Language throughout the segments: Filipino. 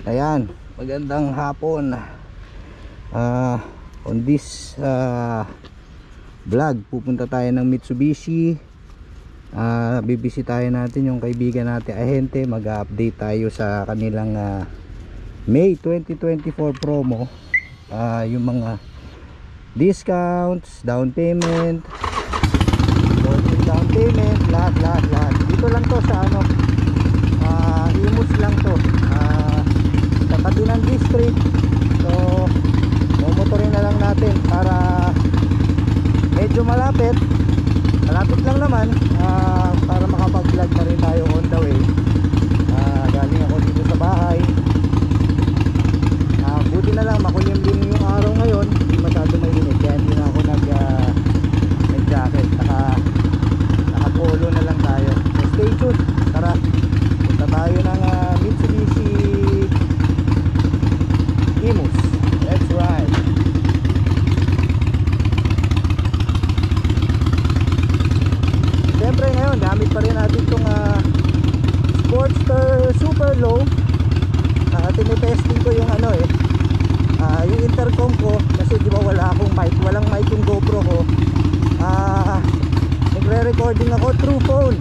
Ayan, magandang hapon. On this vlog, pupunta tayo ng Mitsubishi. Bibisitahin natin yung kaibigan natin ahente. Mag-update tayo sa kanilang May 2024 promo. Yung mga discounts, down payment, down payment, lahat. Dito lang to sa ano, Imus lang to, sa Katinan District. So momotorin na lang natin para medyo malapit lang naman, para makapag-vlog na rin tayo on the way. Galing ako dito sa bahay. Buti na lang makulimlim yung araw ngayon, hindi masyado mainit, kaya hindi na ako nag-jacket, naka-polo na lang tayo. So stay tuned, tara, punta tayo ng Mitsubishi Imus. Let's ride. Siyempre ngayon gamit pa rin natin itong Sportster Super Low. Tinitesting ko yung ano yung intercom ko, kasi di ba walang mic yung GoPro ko. Nagre-recording ako through phone,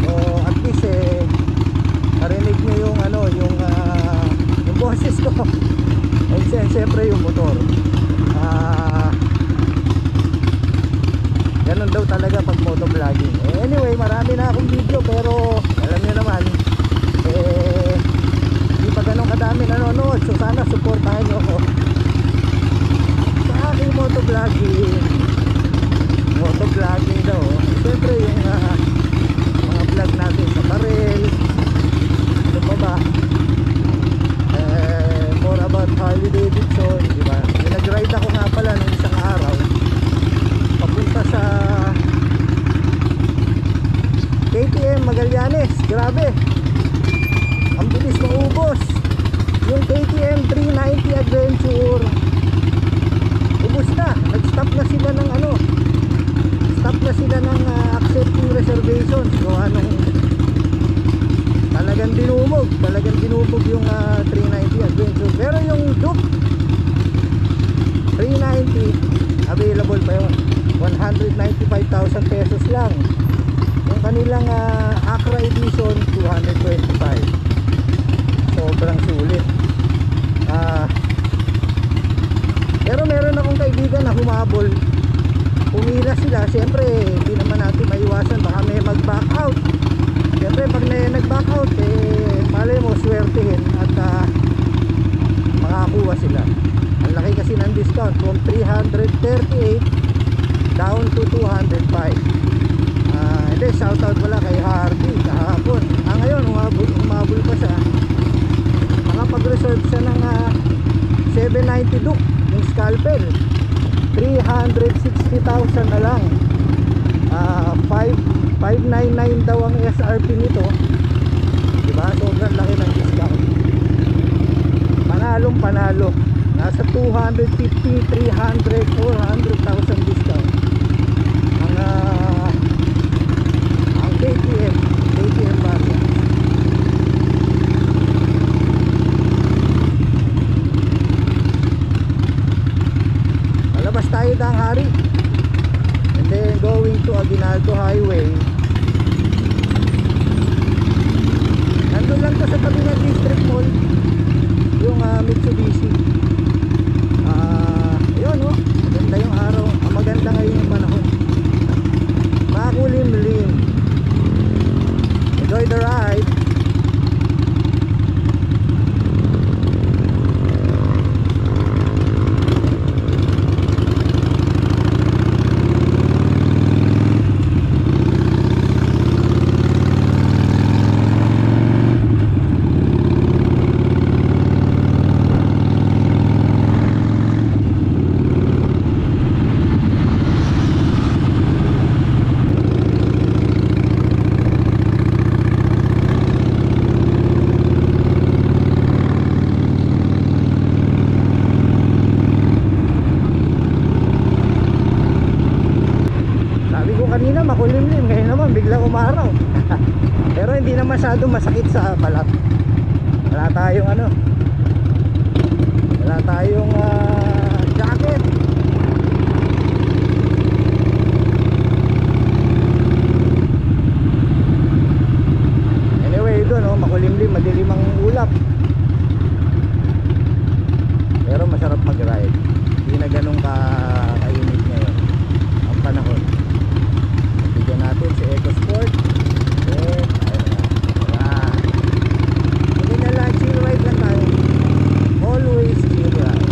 so at least narinig nyo yung ano, yung boses ko. And siyempre yung motor, ganun daw talaga pag motovlogging. Anyway, marami na akong video, pero alam nyo naman, hindi pa ganun kadami nanonood. So sana supportahan nyo ako sa aking motovlogging daw. Siyempre yung mga vlog natin sa Karel, ano pa ba, more about Harley Davidson, diba? Nag-ride ako nga pala nung isang araw papunta sa KTM Magallanes. Grabe, ang bilis maubos. Yung KTM 390 Adventure, ubos na. Nag-stop na sila ng accepting reservations. So talagang dinumog yung 390 Adventure. Pero yung Duke 390 available pa yun, 195,000 pesos lang. Yung kanilang Acra Edition 225. Sobrang sulit. Pero meron akong kaibigan na humabol, pumila sila. Siyempre hindi naman natin maiwasan, baka may mag-back out. Siyempre pag nag-back out, malay mo swertihin at makakuha sila. Ang laki kasi ng discount, from 338 down to 205. Hindi, shoutout pala kay Harvey kahapon. Ngayon humabol pa siya, nakapag-reserve siya ng 790 Duke, yung scalpel. 360,000 na lang. 599 daw ang SRP nito, diba? Sobrang laki ng discount. Panalo, nasa 250, 300, 400,000 discount ang KTM variant. Palabas tayo ng Hari, and then going to Aguinaldo Highway. Nandun lang to sa tabi ng District Mall yung Mitsubishi. Yun maganda yung araw, maganda ngayon yung panahon, makulimlim. Enjoy the ride. biglang umaraw. Pero hindi na masyadong masakit sa balat. Wala tayong tayong ano, wala tayong jacket. Anyway, doon oh, makulimlim, madilim ang ulap. Pero masarap mag-ride. Hindi na ganun kainit ngayon ang panahon. Bigyan natin si EcoSport. Ayun na. Hindi na lang, chill ride lang tayo. Always chill ride.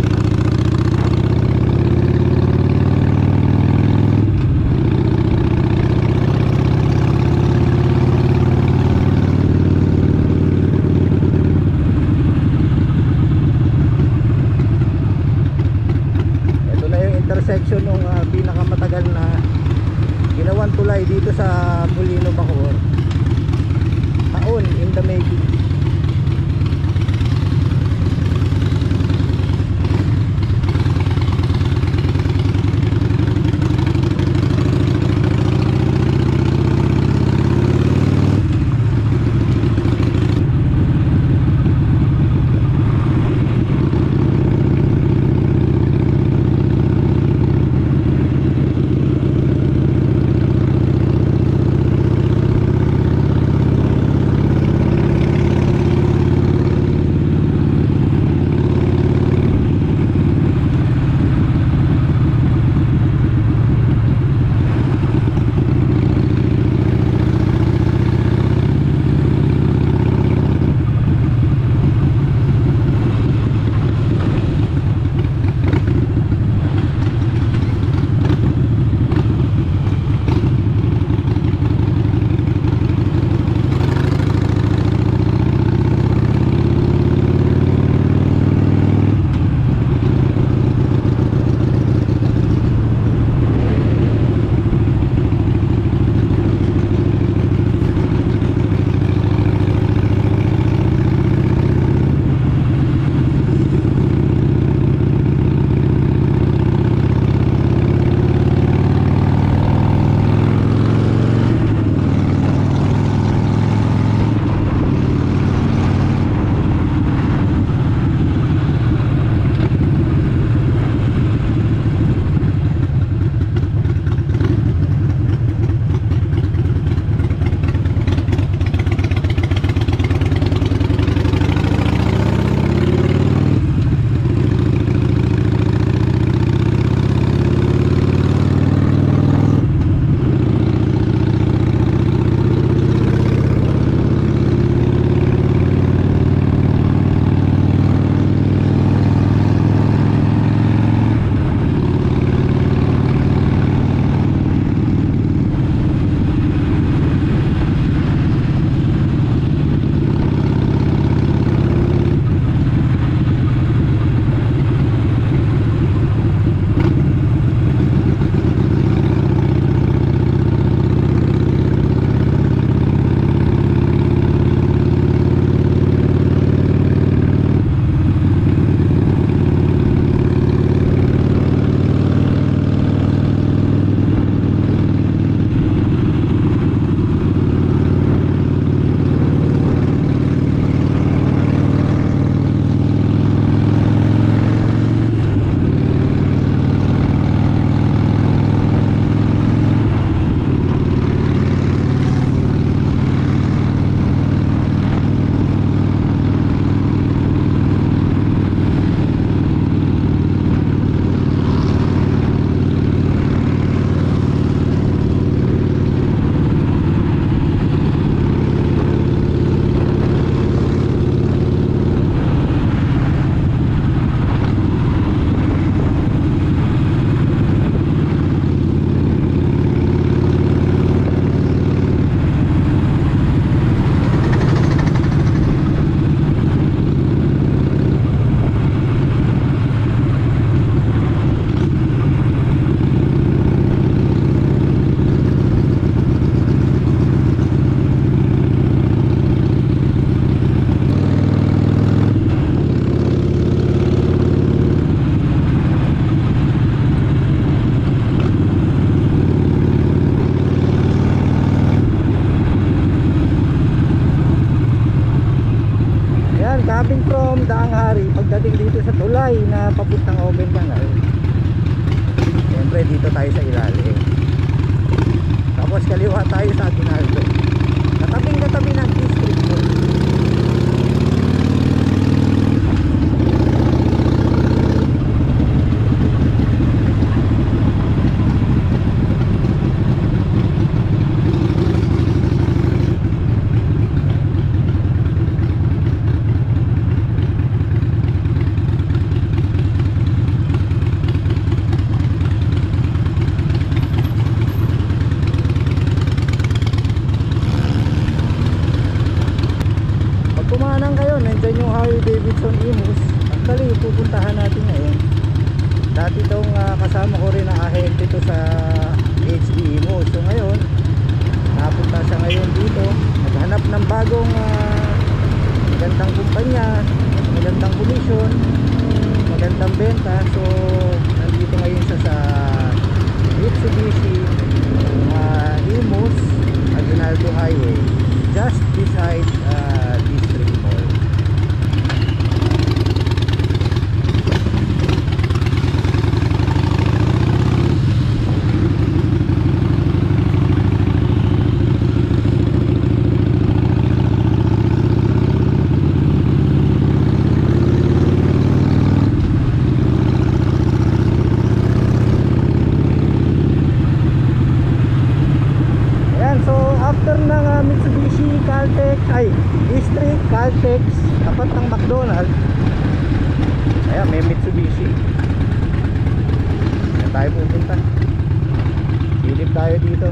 Daang Hari, pagdating dito sa tulay na papuntang Oven Canal, siyempre dito tayo sa ilalim. Tapos kaliwa tayo sa Aguinaldo, katabing katabi ng District Mall. Kumanan kayo, nandiyan yung Harley Davidson Imus. Actually, pupuntahan natin ngayon. Dati itong kasama ko rin na ahente to sa HB Imus. So ngayon, napunta siya ngayon dito. Naghanap ng bagong magandang kumpanya, magandang komisyon, magandang benta. So, nandito ngayon siya sa Mitsubishi Imus, Aguinaldo Highway, just beside District Mall. After ng Mitsubishi Caltex, ay District Caltex, tapat ng McDonald's, ayan may Mitsubishi. Ayan tayo pupunta, silip tayo dito.